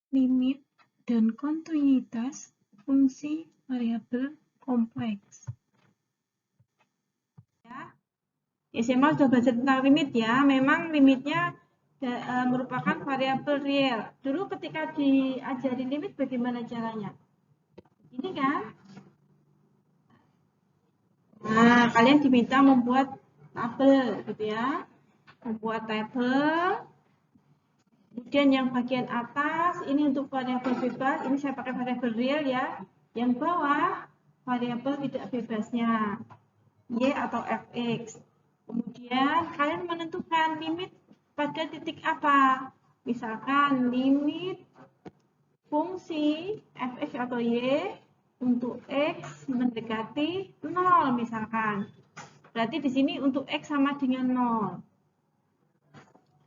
limit dan kontinuitas fungsi variabel kompleks. Ya, SMA sudah belajar tentang limit ya. Memang limitnya merupakan variabel real. Dulu ketika diajari limit bagaimana caranya? Ini kan? Nah, kalian diminta membuat tabel gitu ya. Membuat tabel. Kemudian yang bagian atas ini untuk variabel bebas, ini saya pakai variabel real ya. Yang bawah variabel tidak bebasnya, y atau fx. Kemudian kalian menentukan limit pada titik apa. Misalkan limit fungsi fx atau y untuk x mendekati 0 misalkan. Berarti di sini untuk x sama dengan 0.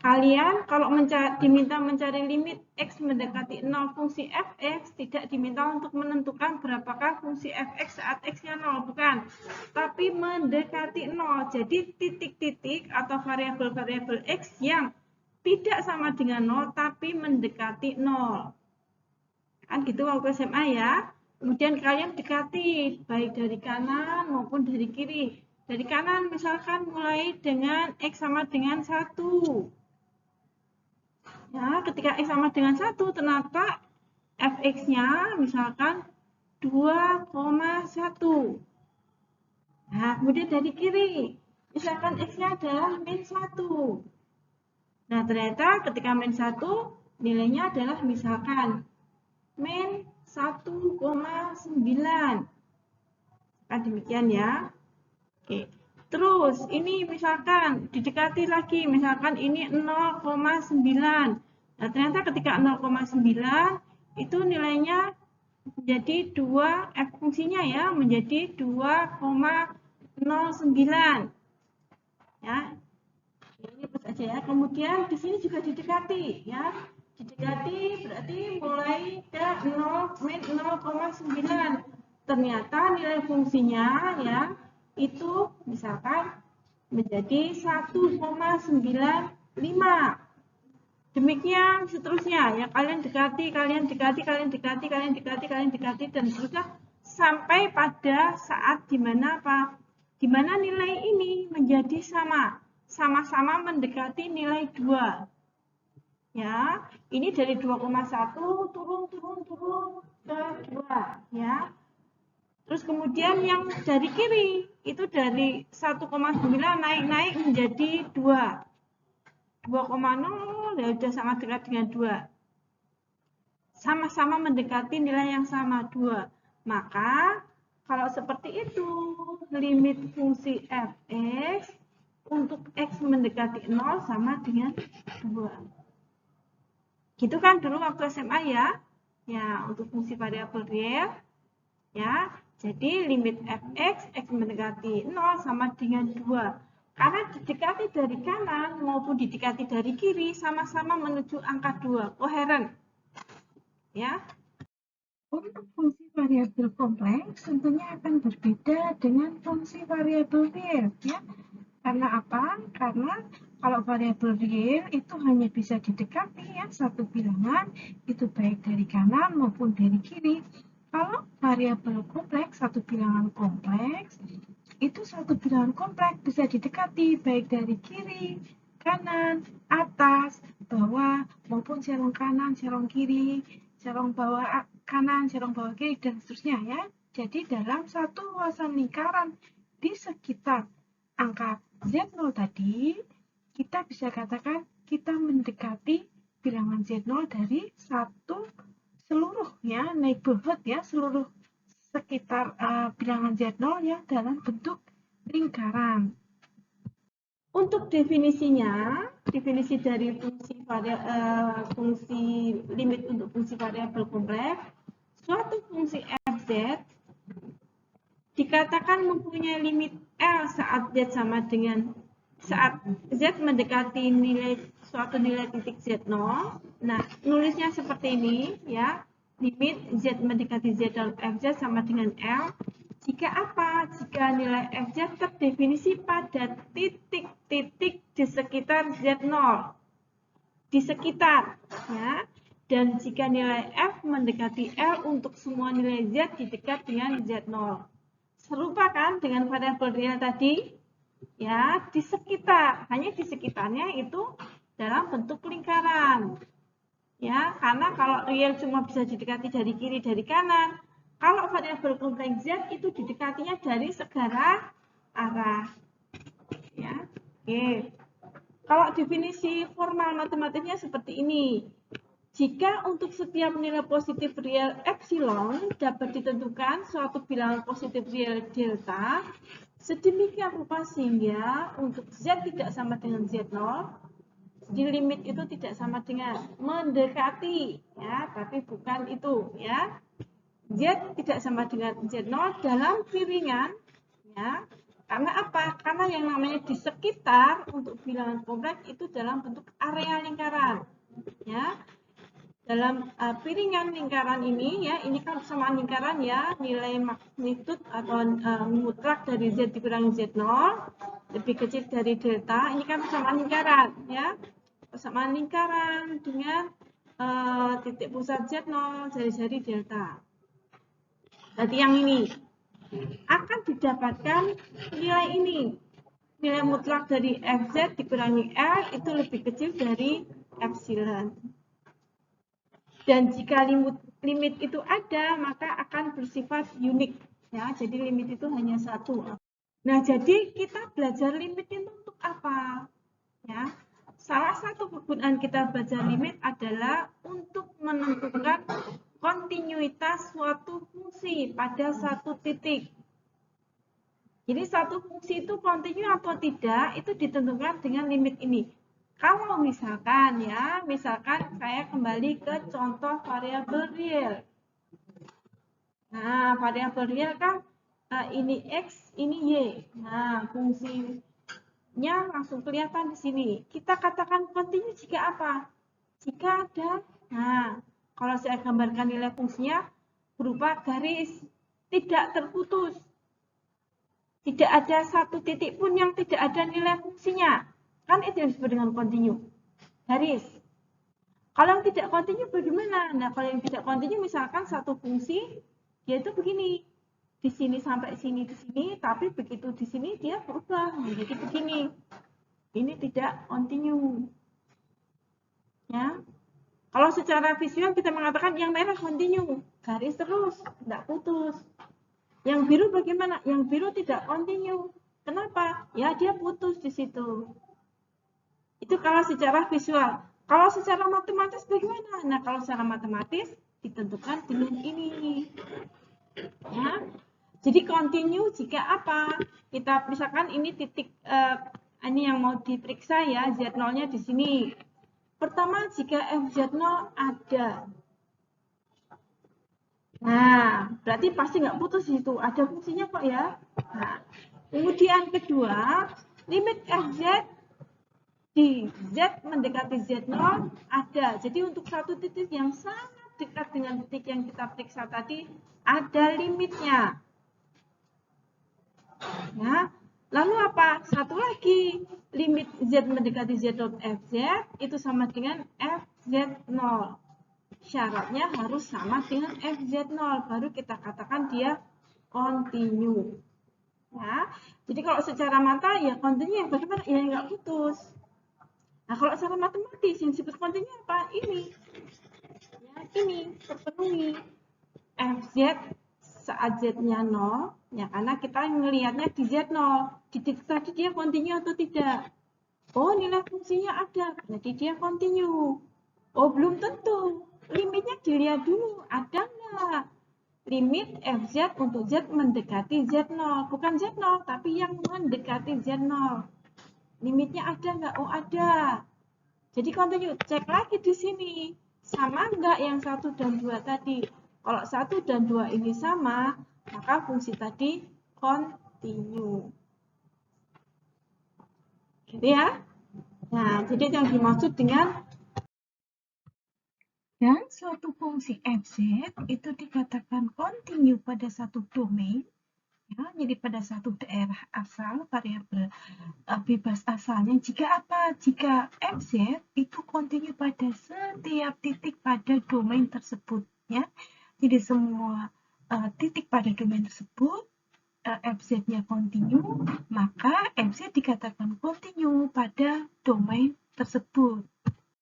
Kalian kalau diminta mencari limit x mendekati 0 fungsi fx, tidak diminta untuk menentukan berapakah fungsi fx saat x-nya 0, bukan. Tapi mendekati 0. Jadi titik-titik atau variabel-variabel x yang tidak sama dengan 0, tapi mendekati 0. Kan gitu waktu SMA ya. Kemudian kalian dekati baik dari kanan maupun dari kiri. Dari kanan misalkan mulai dengan x sama dengan 1. Ya, ketika x sama dengan 1, ternyata fx-nya misalkan 2,1. Nah, kemudian dari kiri, misalkan x-nya adalah min 1. Nah, ternyata ketika min 1, nilainya adalah misalkan min 1,9. Kan demikian ya. Oke. Terus, ini misalkan didekati lagi, misalkan ini 0,9. Nah, ternyata ketika 0,9 itu nilainya menjadi 2, fungsinya ya, menjadi 2,09. Ya. Ini plus aja ya. Kemudian di sini juga didekati ya. Didekati berarti mulai ke 0,9. Ternyata nilai fungsinya ya itu misalkan menjadi 1,95. Demikian seterusnya ya, kalian dekati dan seterusnya sampai pada saat dimana apa? Dimana nilai ini menjadi sama-sama mendekati nilai 2. Ya, ini dari 2,1 turun ke 2 ya. Terus kemudian yang dari kiri itu dari 1,9 naik menjadi 2. 2,0 ya sudah sangat dekat dengan 2. Sama-sama mendekati nilai yang sama 2. Maka kalau seperti itu, limit fungsi fx untuk x mendekati 0 sama dengan 2. Gitu kan dulu waktu SMA ya. Ya, untuk fungsi variabel real ya. Jadi limit fx, x mendekati 0 sama dengan 2. Karena didekati dari kanan maupun didekati dari kiri sama-sama menuju angka 2. Koheren. Ya. Untuk fungsi variabel kompleks tentunya akan berbeda dengan fungsi variabel real ya. Karena apa? Karena kalau variabel real itu hanya bisa didekati ya satu bilangan, itu baik dari kanan maupun dari kiri. Kalau variabel kompleks, satu bilangan kompleks, itu satu bilangan kompleks bisa didekati baik dari kiri, kanan, atas, bawah, maupun serong kanan, serong kiri, serong bawah kanan, serong bawah kiri, dan seterusnya ya. Jadi dalam satu luasan lingkaran di sekitar angka Z0 tadi, kita bisa katakan kita mendekati bilangan Z0 dari satu seluruh ya, neighborhood ya, seluruh sekitar bilangan Z0 ya dalam bentuk lingkaran. Untuk definisinya, definisi dari fungsi limit untuk fungsi variabel kompleks, suatu fungsi fz dikatakan mempunyai limit L saat Z sama dengan saat Z mendekati suatu nilai titik Z0. Nah, nulisnya seperti ini ya. Limit Z mendekati Z dalam Fz sama dengan L. Jika apa? Jika nilai Fz terdefinisi pada titik-titik di sekitar Z0. Di sekitar ya. Dan jika nilai F mendekati L untuk semua nilai Z di dekat dengan Z0. Serupa kan dengan variabel real tadi? Ya, di sekitar, hanya di sekitarnya itu dalam bentuk lingkaran. Ya, karena kalau real cuma bisa didekati dari kiri, dari kanan. Kalau variabel kompleks Z itu didekatinya dari segala arah. Ya, oke. Kalau definisi formal matematiknya seperti ini. Jika untuk setiap nilai positif real epsilon dapat ditentukan suatu bilangan positif real delta sedemikian rupa sehingga untuk Z tidak sama dengan Z0, di limit itu tidak sama dengan mendekati, ya, tapi bukan itu, ya. Z tidak sama dengan Z0 dalam piringan, ya. Karena apa? Karena yang namanya di sekitar untuk bilangan kompleks itu dalam bentuk area lingkaran, ya. Dalam piringan lingkaran ini, ya, ini kan persamaan lingkaran, ya, nilai magnitude atau mutlak dari Z dikurangi Z0 lebih kecil dari delta, ini kan persamaan lingkaran, ya, persamaan lingkaran dengan titik pusat Z0 jari-jari delta. Berarti yang ini akan didapatkan nilai ini, nilai mutlak dari Fz dikurangi L itu lebih kecil dari epsilon. Dan jika limit itu ada, maka akan bersifat unik. Ya, jadi limit itu hanya satu. Nah, jadi kita belajar limit itu untuk apa? Ya, salah satu kegunaan kita belajar limit adalah untuk menentukan kontinuitas suatu fungsi pada satu titik. Jadi satu fungsi itu kontinu atau tidak itu ditentukan dengan limit ini. Kalau misalkan, ya, misalkan saya kembali ke contoh variabel real. Nah, variabel real kan ini X, ini Y. Nah, fungsinya langsung kelihatan di sini. Kita katakan kontinu jika apa? Jika ada, nah, kalau saya gambarkan nilai fungsinya berupa garis, tidak terputus. Tidak ada satu titik pun yang tidak ada nilai fungsinya. Kan itu yang disebut dengan kontinu. Garis. Kalau yang tidak kontinu bagaimana? Nah, kalau yang tidak kontinu misalkan satu fungsi, dia itu begini. Di sini sampai sini, di sini, tapi begitu di sini dia berubah menjadi begini. Ini tidak kontinu. Ya. Kalau secara visual kita mengatakan yang merah kontinu, garis terus, tidak putus. Yang biru bagaimana? Yang biru tidak kontinu. Kenapa? Ya, dia putus di situ. Itu kalau secara visual. Kalau secara matematis bagaimana? Nah, kalau secara matematis ditentukan dengan ini. Ya. Jadi kontinu jika apa? Kita misalkan ini titik ini yang mau diperiksa, ya, Z0-nya di sini. Pertama, jika FZ0 ada. Nah, berarti pasti nggak putus di situ. Ada fungsinya kok, ya. Nah, kemudian kedua, limit Fz di Z mendekati Z0 ada. Jadi untuk satu titik yang sangat dekat dengan titik yang kita periksa tadi, ada limitnya. Ya. Lalu apa? Satu lagi, limit Z mendekati Z0 Fz itu sama dengan Fz0. Syaratnya harus sama dengan Fz0, baru kita katakan dia kontinu. Ya, jadi kalau secara mata ya kontinu yang bagaimana? Ya nggak putus. Nah, kalau secara matematis yang disebut kontinu apa? Ini. Ya, ini terpenuhi. Fz saat Z-nya 0, ya karena kita melihatnya di Z0. Di titik tadi dia kontinu atau tidak? Oh, nilai fungsinya ada, berarti dia kontinu. Oh, belum tentu. Limitnya dilihat dulu, ada nggak? Limit Fz untuk Z mendekati Z0. Bukan Z0, tapi yang mendekati Z0. Limitnya ada nggak? Oh, ada. Jadi kontinu, cek lagi di sini. Sama nggak yang 1 dan 2 tadi? Kalau 1 dan 2 ini sama, maka fungsi tadi kontinu. Gitu ya? Nah, jadi yang dimaksud dengan dan suatu fungsi Fz itu dikatakan kontinu pada satu domain, Ya, jadi pada satu daerah asal variabel bebas asalnya jika apa? Jika MZ itu kontinu pada setiap titik pada domain tersebut, ya. Jadi semua titik pada domain tersebut FZ-nya kontinu, maka MZ dikatakan kontinu pada domain